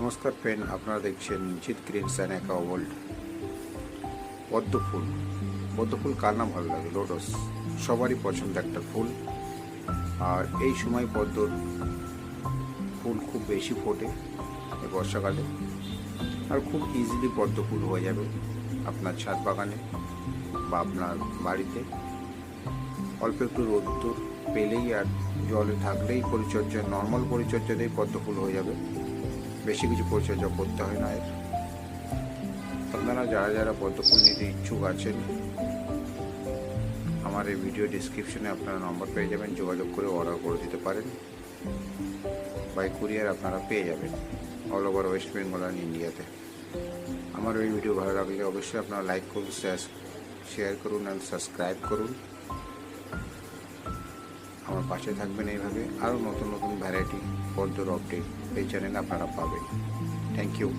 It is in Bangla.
নমস্কার ফ্রেন্ড, আপনারা দেখছেন জিৎ গ্রিনস অ্যান্ড অ্যাকা ওয়ার্ল্ড। পদ্ম ফুল, পদ্ম ফুল কার না ভালো লাগে? লোটস সবারই পছন্দ একটা ফুল। আর এই সময় পদ্মর ফুল খুব বেশি ফোটে এই বর্ষাকালে। আর খুব ইজিলি পদ্ম ফুল হয়ে যাবে আপনার ছাদ বাগানে বা আপনার বাড়িতে। অল্প একটু রোদ্দুর পেলেই আর জলে থাকলেই পরিচর্যা, নর্মাল পরিচর্যাতেই পদ্ম ফুল হয়ে যাবে। বেশি কিছু পরিচর্যা করতে হয় না এর। আপনারা যারা যারা পদ্ম ফুল নিতে ইচ্ছুক আছেন, আমার এই ভিডিও ডিসক্রিপশনে আপনারা নম্বর পেয়ে যাবেন, যোগাযোগ করে অর্ডার করে দিতে পারেন। বাই কুরিয়ার আপনারা পেয়ে যাবেন all over West Bengal and ইন্ডিয়াতে। আমার এই ভিডিও ভালো লাগলে অবশ্যই আপনারা লাইক করুন, শেয়ার করুন অ্যান্ড সাবস্ক্রাইব করুন। আমার পাশে থাকবেন। এইভাবে আরও নতুন নতুন ভ্যারাইটি পদ্মর আপডেট এই চ্যানেলে আপনারা পাবেন। Thank you.